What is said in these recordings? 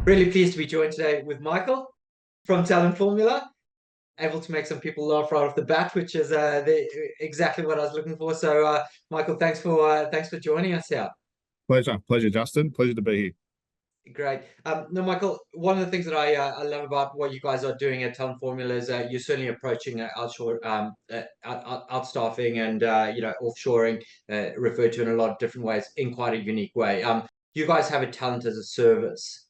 Really pleased to be joined today with Michael from Talent Formula. Able to make some people laugh right off the bat, which is exactly what I was looking for. So, Michael, thanks for joining us here. Pleasure, Justin. Pleasure to be here. Great. No, Michael, one of the things that I love about what you guys are doing at Talent Formula is you're certainly approaching outstaffing and offshoring, referred to in a lot of different ways in quite a unique way. You guys have a talent as a service.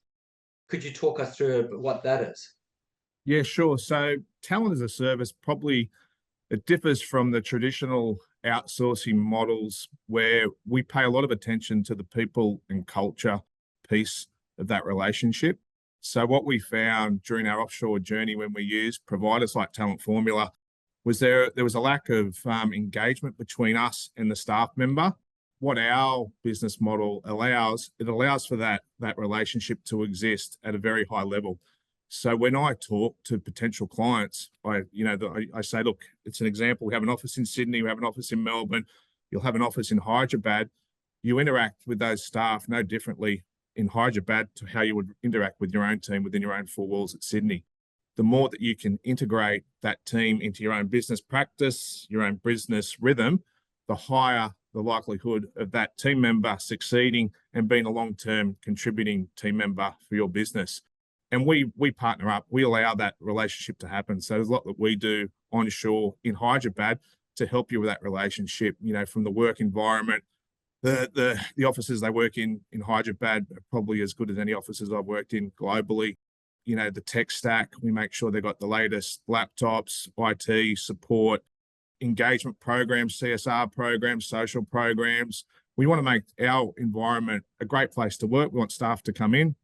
Could you talk us through what that is? Yeah, sure. So talent as a service, probably it differs from the traditional outsourcing models where we pay a lot of attention to the people and culture piece of that relationship. So what we found during our offshore journey when we used providers like Talent Formula was there was a lack of engagement between us and the staff member. What our business model allows, it allows for that relationship to exist at a very high level. So when I talk to potential clients, I say, look, it's an example. We have an office in Sydney, we have an office in Melbourne, you'll have an office in Hyderabad. You interact with those staff no differently in Hyderabad to how you would interact with your own team within your own four walls at Sydney. The more that you can integrate that team into your own business practice, your own business rhythm, the higher the likelihood of that team member succeeding and being a long-term contributing team member for your business. And we partner up, we allow that relationship to happen. So there's a lot that we do onshore in Hyderabad to help you with that relationship, from the work environment. The offices they work in Hyderabad are probably as good as any offices I've worked in globally. The tech stack, we make sure they've got the latest laptops, IT, support, engagement programs, CSR programs, social programs. We want to make our environment a great place to work. We want staff to come in.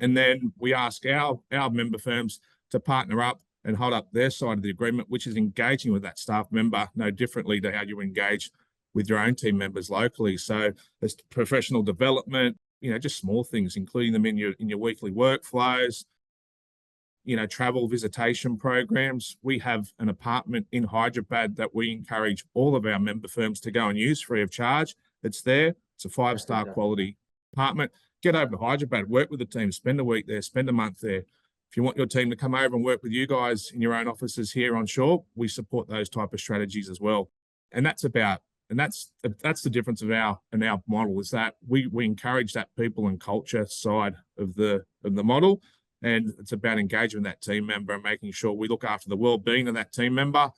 And then we ask our member firms to partner up and hold up their side of the agreement, which is engaging with that staff member no differently to how you engage with your own team members locally. So there's professional development, just small things, including them in your weekly workflows, travel visitation programs. We have an apartment in Hyderabad that we encourage all of our member firms to go and use free of charge. It's there. It's a 5-star quality apartment. Get over to Hyderabad, work with the team, spend a week there, spend a month there. If you want your team to come over and work with you guys in your own offices here on shore, we support those type of strategies as well. And that's the difference of our model, is that we encourage that people and culture side of the model. And it's about engaging that team member and making sure we look after the well-being of that team member.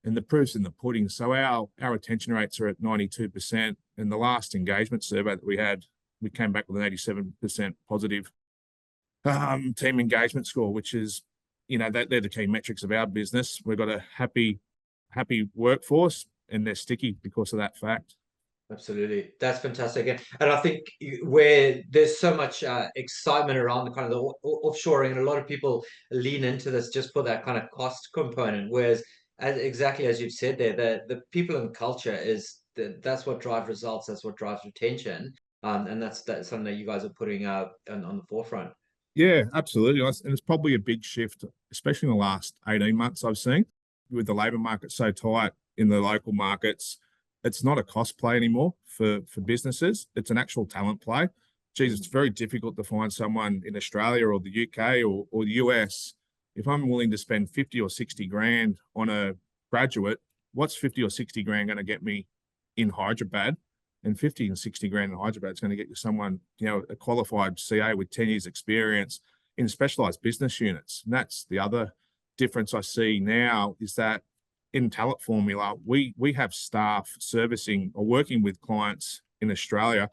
And the proof's in the pudding. So our retention rates are at 92%. And the last engagement survey that we had, we came back with an 87% positive team engagement score, which is, they're the key metrics of our business. We've got a happy workforce, and they're sticky because of that fact. Absolutely. That's fantastic. And I think where there's so much excitement around the kind of the offshoring, and a lot of people lean into this just for that kind of cost component, whereas exactly as you've said there, the people and culture that's what drives results, that's what drives retention. And that's something that you guys are putting on the forefront. Yeah, absolutely. And it's probably a big shift, especially in the last 18 months I've seen, with the labour market so tight in the local markets. It's not a cost play anymore for businesses. It's an actual talent play. Geez, it's very difficult to find someone in Australia or the UK or the US. If I'm willing to spend 50 or 60 grand on a graduate, what's 50 or 60 grand going to get me in Hyderabad? And 50 and 60 grand in Hyderabad is going to get you someone, a qualified CA with 10 years experience in specialized business units. And that's the other difference I see now, is that in Talent Formula, we have staff servicing or working with clients in Australia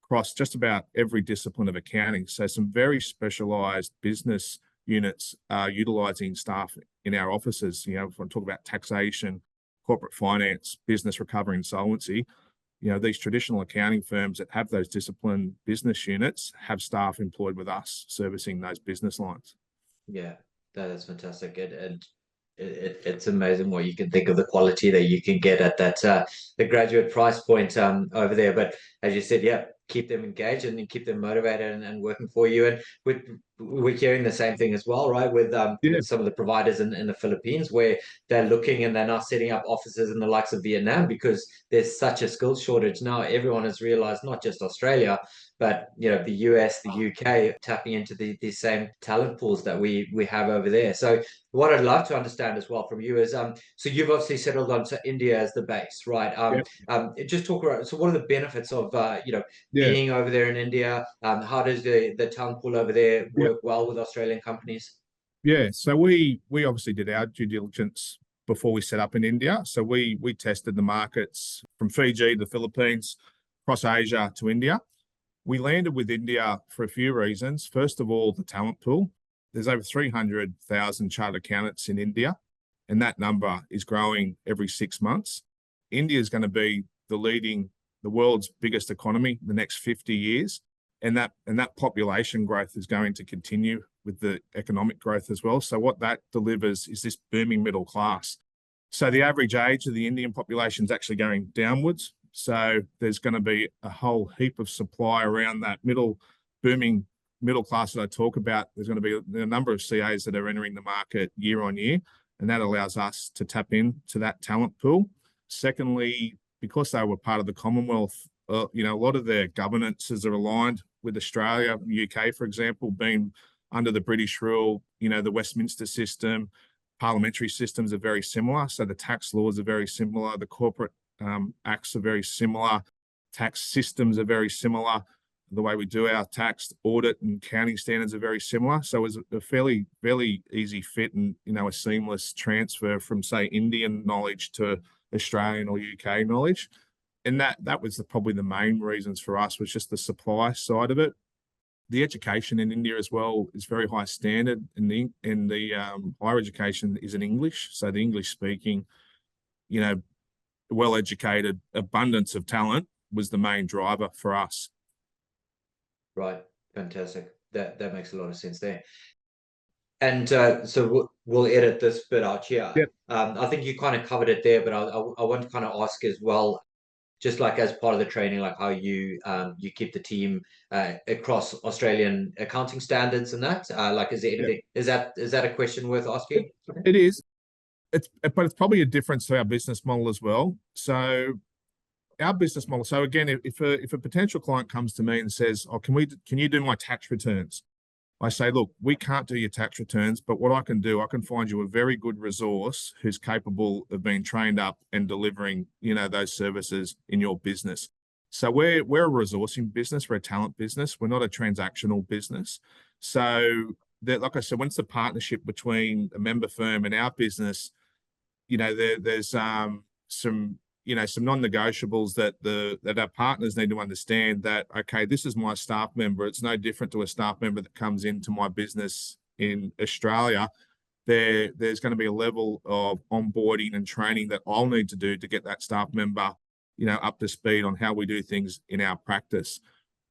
across just about every discipline of accounting. So some very specialized business units are utilizing staff in our offices. If I talk about taxation, corporate finance, business recovery, insolvency, these traditional accounting firms that have those discipline business units have staff employed with us servicing those business lines. Yeah, that's fantastic. It's amazing what you can think of the quality that you can get at that the graduate price point over there. But as you said, yeah, keep them engaged and keep them motivated and working for you. And we're hearing the same thing as well, right? With some of the providers in the Philippines, where they're looking and they're now setting up offices in the likes of Vietnam because there's such a skills shortage now. Everyone has realized, not just Australia, but the US, the UK tapping into the same talent pools that we have over there. So what I'd love to understand as well from you is so you've obviously settled on to India as the base, right? Yeah. Just talk about, so what are the benefits of Yeah. being over there in India? How does the talent pool over there Yeah. work well with Australian companies? Yeah. So we obviously did our due diligence before we set up in India. So we tested the markets from Fiji to the Philippines, across Asia to India. We landed with India for a few reasons. First of all, the talent pool. There's over 300,000 chartered accountants in India, and that number is growing every 6 months. India is going to be the world's biggest economy in the next 50 years, and that population growth is going to continue with the economic growth as well. So what that delivers is this booming middle class. So the average age of the Indian population is actually going downwards. So there's going to be a whole heap of supply around that booming middle class that I talk about. There's going to be a number of CAs that are entering the market year on year, and that allows us to tap into that talent pool. Secondly, because they were part of the Commonwealth, a lot of their governances are aligned with Australia, UK, for example, being under the British rule. The Westminster system, parliamentary systems are very similar. So the tax laws are very similar. The corporate acts are very similar. Tax systems are very similar. The way we do our tax audit and accounting standards are very similar. So it's a fairly easy fit and a seamless transfer from, say, Indian knowledge to Australian or UK knowledge. And that was probably the main reasons for us, was just the supply side of it. The education in India as well is very high standard, and the higher education is in English. So the English speaking, well-educated abundance of talent was the main driver for us. Right, fantastic. That makes a lot of sense there. And so we'll edit this bit out here. Yep. I think you kind of covered it there, but I want to kind of ask as well, just like as part of the training, like how you keep the team across Australian accounting standards and that. Like, is there anything? Yep. Is that a question worth asking? It is. But it's probably a difference to our business model as well. So our business model. So again, if a potential client comes to me and says, "Oh, can you do my tax returns?" I say, "Look, we can't do your tax returns, but what I can do, I can find you a very good resource who's capable of being trained up and delivering, those services in your business." So we're a resourcing business, we're a talent business, we're not a transactional business. So that, like I said, once the partnership between a member firm and our business, there's some non-negotiables that our partners need to understand, that, okay, this is my staff member. It's no different to a staff member that comes into my business in Australia. There's going to be a level of onboarding and training that I'll need to do to get that staff member, up to speed on how we do things in our practice.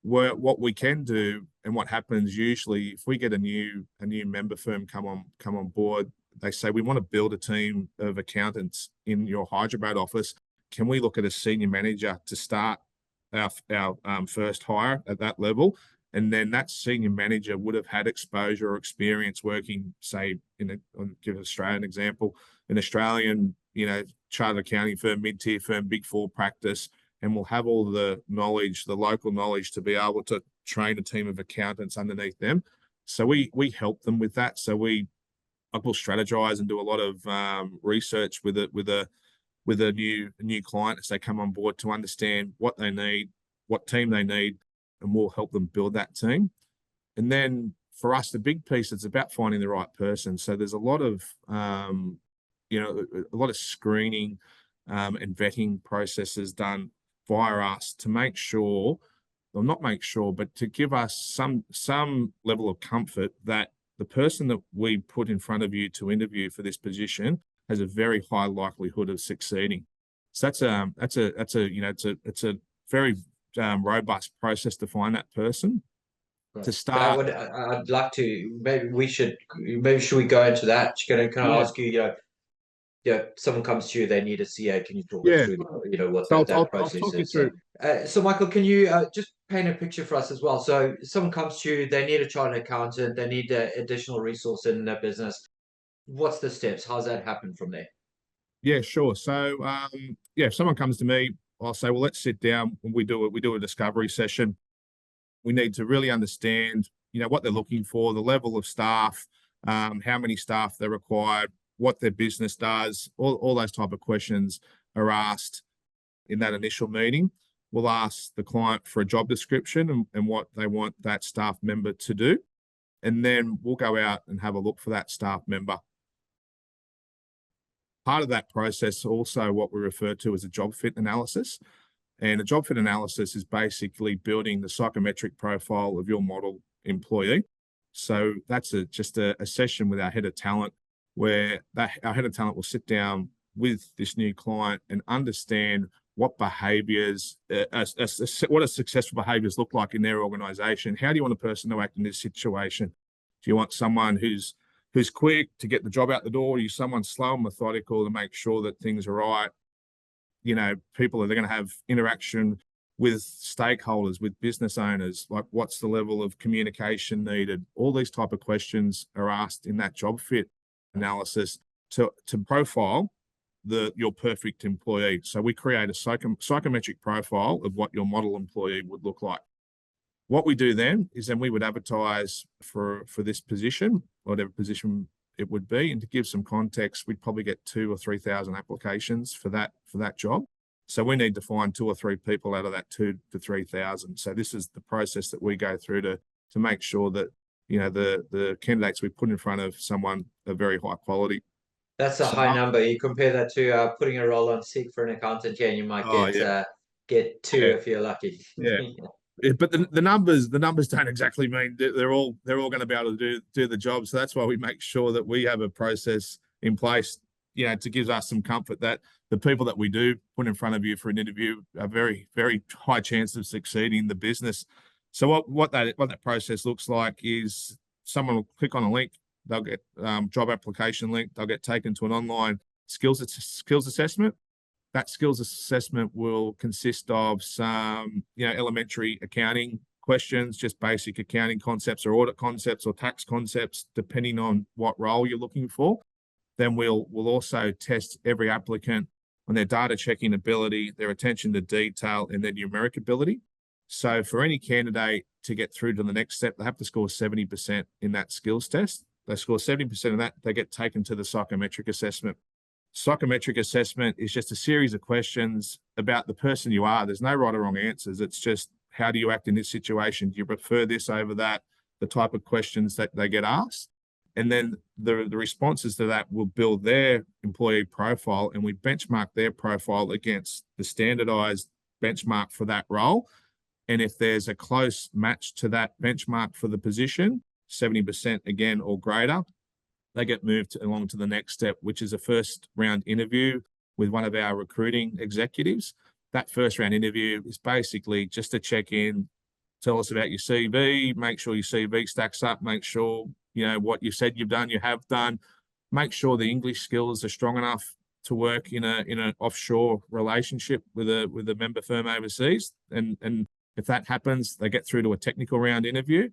What we can do, and what happens usually, if we get a new member firm come on board, they say, "We want to build a team of accountants in your Hyderabad office. Can we look at a senior manager to start our first hire at that level?" And then that senior manager would have had exposure or experience working, say, I'll give an Australian example, an Australian, chartered accounting firm, mid-tier firm, Big Four practice, and will have all the knowledge, the local knowledge, to be able to train a team of accountants underneath them. So we help them with that. So we'll strategize and do a lot of research with a new client as they come on board, to understand what they need, what team they need, and we'll help them build that team. And then for us, the big piece, it's about finding the right person. So there's a lot of screening and vetting processes done via us to make sure, or not make sure, but to give us some level of comfort that the person that we put in front of you to interview for this position has a very high likelihood of succeeding. So it's a very robust process to find that person. Right. To start, I'd like to, maybe should we go into that? Can I ask you, someone comes to you, they need a CA. Can you talk us through, what so that I'll process talk you is? through. So Michael, can you just paint a picture for us as well? So someone comes to you, they need a chartered accountant, they need additional resource in their business. What's the steps? How's that happen from there? Yeah, sure. So if someone comes to me, I'll say, well, let's sit down. We do a discovery session. We need to really understand, what they're looking for, the level of staff, how many staff they're required, what their business does, all those type of questions are asked in that initial meeting. We'll ask the client for a job description and what they want that staff member to do. And then we'll go out and have a look for that staff member. Part of that process also what we refer to as a job fit analysis. And a job fit analysis is basically building the psychometric profile of your model employee. So that's just a session with our head of talent where our head of talent will sit down with this new client and understand what behaviors, what a successful behaviors look like in their organization. How do you want a person to act in this situation? Do you want someone who's quick to get the job out the door? Are you someone slow and methodical to make sure that things are right? People are going to have interaction with stakeholders, with business owners, like what's the level of communication needed? All these type of questions are asked in that job fit analysis to profile your perfect employee. So we create a psychometric profile of what your model employee would look like. What we do then is we would advertise for this position, whatever position it would be. And to give some context, we'd probably get 2,000 or 3,000 applications for that job. So we need to find 2 or 3 people out of that 2,000 to 3,000. So this is the process that we go through to make sure that the candidates we put in front of someone are very high quality. That's a high number. You compare that to putting a role on Seek for an accountant here, and you might get 2 if you're lucky. Yeah. But the numbers don't exactly mean they're all going to be able to do the job. So that's why we make sure that we have a process in place, to give us some comfort that the people that we do put in front of you for an interview are very, very high chance of succeeding in the business. So what that process looks like is someone will click on a link, they'll get job application link, they'll get taken to an online skills assessment. That skills assessment will consist of some, elementary accounting questions, just basic accounting concepts or audit concepts or tax concepts, depending on what role you're looking for. Then we'll also test every applicant on their data checking ability, their attention to detail, and their numeric ability. So for any candidate to get through to the next step, they have to score 70% in that skills test. They score 70% of that, they get taken to the psychometric assessment. Psychometric assessment is just a series of questions about the person you are. There's no right or wrong answers. It's just, how do you act in this situation? Do you prefer this over that? The type of questions that they get asked. And then the responses to that will build their employee profile, and we benchmark their profile against the standardized benchmark for that role. And if there's a close match to that benchmark for the position, 70% again or greater, they get moved along to the next step, which is a first round interview with one of our recruiting executives. That first round interview is basically just to check in, tell us about your CV, make sure your CV stacks up, make sure, what you said you've done, you have done, make sure the English skills are strong enough to work in an offshore relationship with a member firm overseas. And if that happens, they get through to a technical round interview.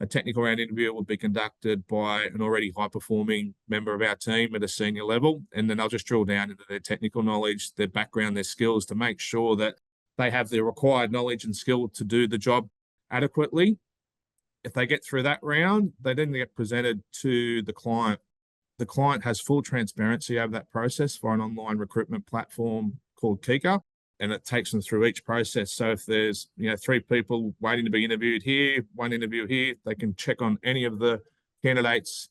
A technical round interview will be conducted by an already high-performing member of our team at a senior level, and then they'll just drill down into their technical knowledge, their background, their skills, to make sure that they have the required knowledge and skill to do the job adequately. If they get through that round, they then get presented to the client. The client has full transparency over that process via an online recruitment platform called Kika, and it takes them through each process. So if there's 3 people waiting to be interviewed here, 1 interview here, they can check on any of the candidates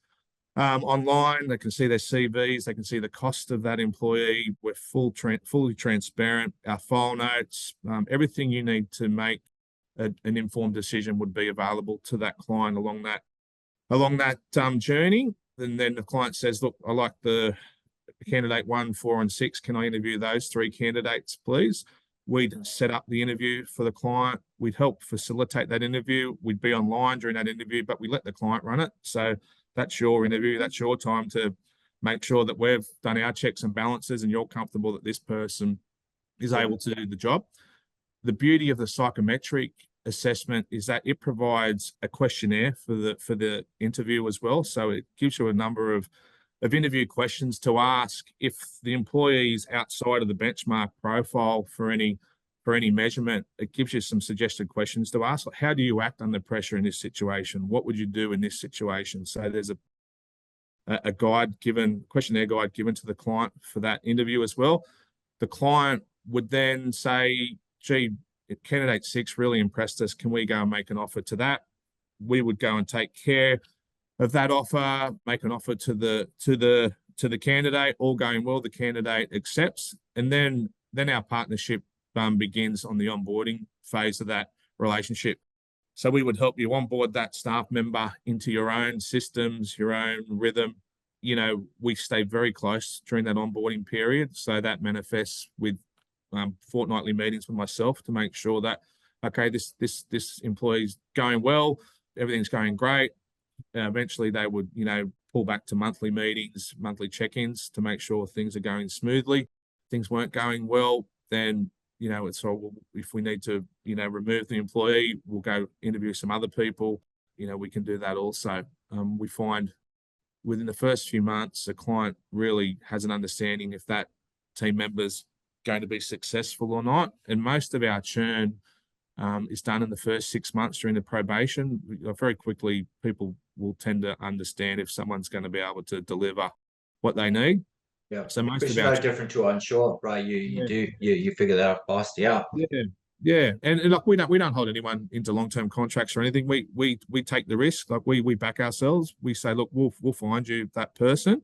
online. They can see their CVs, they can see the cost of that employee. We're fully transparent. Our file notes, everything you need to make an informed decision would be available to that client along that journey. And then the client says, look, I like the candidate 1, 4, and 6. Can I interview those 3 candidates, please? We'd set up the interview for the client. We'd help facilitate that interview. We'd be online during that interview, but we let the client run it. So that's your interview. That's your time to make sure that we've done our checks and balances and you're comfortable that this person is able to do the job. The beauty of the psychometric assessment is that it provides a questionnaire for the interview as well. So it gives you a number of interview questions to ask if the employee is outside of the benchmark profile for any for any measurement, it gives you some suggested questions to ask. Like, how do you act under pressure in this situation? What would you do in this situation? So there's a guide given, questionnaire guide given to the client for that interview as well. The client would then say, gee, candidate 6 really impressed us. Can we go and make an offer to that? We would go and take care of that offer, make an offer to the candidate. All going well, the candidate accepts, and then our partnership begins on the onboarding phase of that relationship. So we would help you onboard that staff member into your own systems, your own rhythm. We stay very close during that onboarding period. So that manifests with fortnightly meetings with myself to make sure that, okay, this employee's going well, everything's going great. Eventually they would, pull back to monthly meetings, monthly check-ins to make sure things are going smoothly. Things weren't going well, then, it's all, if we need to, remove the employee, we'll go interview some other people. We can do that also. We find within the first few months, the client really has an understanding if that team member's going to be successful or not. And most of our churn is done in the first 6 months during the probation. Very quickly, people will tend to understand if someone's going to be able to deliver what they need. Yeah. So most Which of is our no different to onshore, right? You Yeah. do you figure that out fast. Yeah. Yeah. And like we don't hold anyone into long-term contracts or anything. We take the risk. Like we back ourselves. We say, look, we'll find you that person.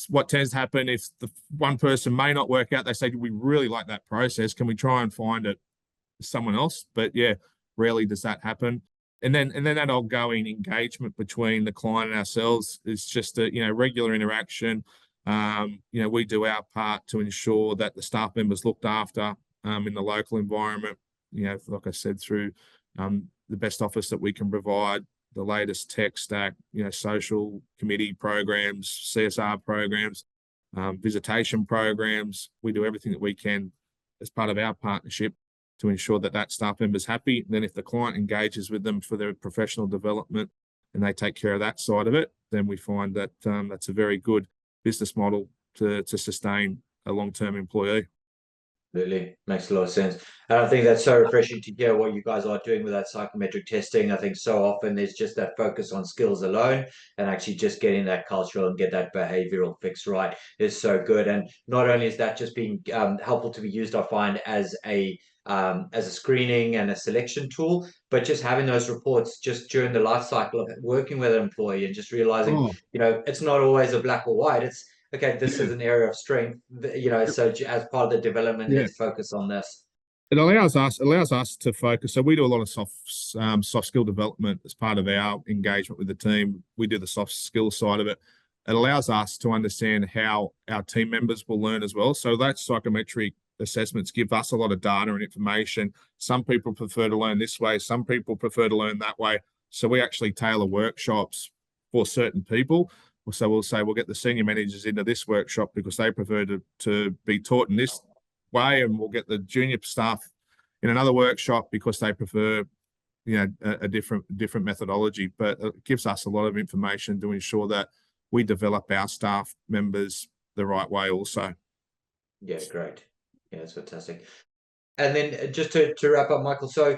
What tends to happen if the one person may not work out, they say, we really like that process. Can we try and find it someone else? But yeah, rarely does that happen. And then that ongoing engagement between the client and ourselves is just a regular interaction. We do our part to ensure that the staff members looked after in the local environment. Like I said, through the best office that we can provide, the latest tech stack, social committee programs, CSR programs, visitation programs. We do everything that we can as part of our partnership to ensure that staff member's happy. And then if the client engages with them for their professional development and they take care of that side of it, then we find that that's a very good business model to sustain a long-term employee. Absolutely. Makes a lot of sense. And I think that's so refreshing to hear what you guys are doing with that psychometric testing. I think so often there's just that focus on skills alone, and actually just getting that cultural and get that behavioral fix right is so good. And not only is that just being helpful to be used, I find, as a screening and a selection tool, but just having those reports just during the life cycle of working with an employee and just realizing, it's not always a black or white. It's okay, this is an area of strength, so as part of the development, let's focus on this. It allows us to focus. So we do a lot of soft skill development as part of our engagement with the team. We do the soft skill side of it. It allows us to understand how our team members will learn as well. So that psychometric assessments give us a lot of data and information. Some people prefer to learn this way. Some people prefer to learn that way. So we actually tailor workshops for certain people. So we'll say we'll get the senior managers into this workshop because they prefer to be taught in this way, and we'll get the junior staff in another workshop because they prefer, a different methodology. But it gives us a lot of information to ensure that we develop our staff members the right way also. Yeah, great. Yeah, that's fantastic. And then just to wrap up, Michael, so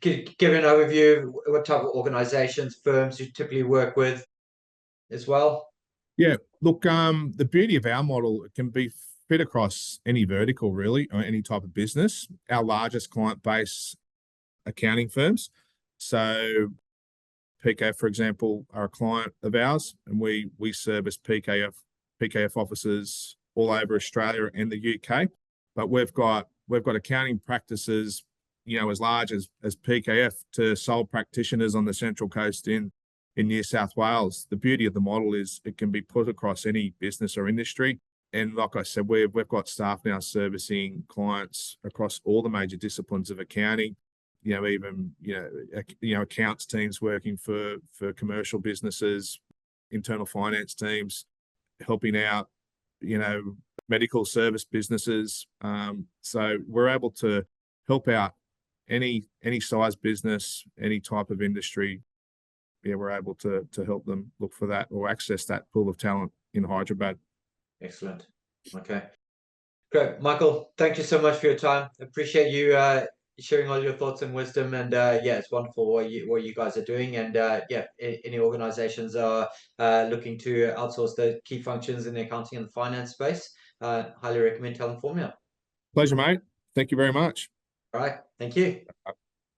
give an overview of what type of organizations, firms you typically work with as well. Yeah, look, the beauty of our model, it can be fit across any vertical really, or any type of business. Our largest client base, accounting firms. So PKF, for example, are a client of ours, and we service PKF offices all over Australia and the UK. But we've got accounting practices, as large as PKF to sole practitioners on the Central Coast in New South Wales. The beauty of the model is it can be put across any business or industry. And like I said, we've got staff now servicing clients across all the major disciplines of accounting. Even accounts teams working for commercial businesses, internal finance teams, helping out, medical service businesses. So we're able to help out any size business, any type of industry. Yeah, we're able to help them look for that or access that pool of talent in Hyderabad. Excellent. Okay. Great, Michael. Thank you so much for your time. Appreciate you sharing all your thoughts and wisdom. And yeah, it's wonderful what you guys are doing. And yeah, any organizations are looking to outsource the key functions in the accounting and the finance space, highly recommend Talent Formula. Pleasure, mate. Thank you very much. All right, thank you.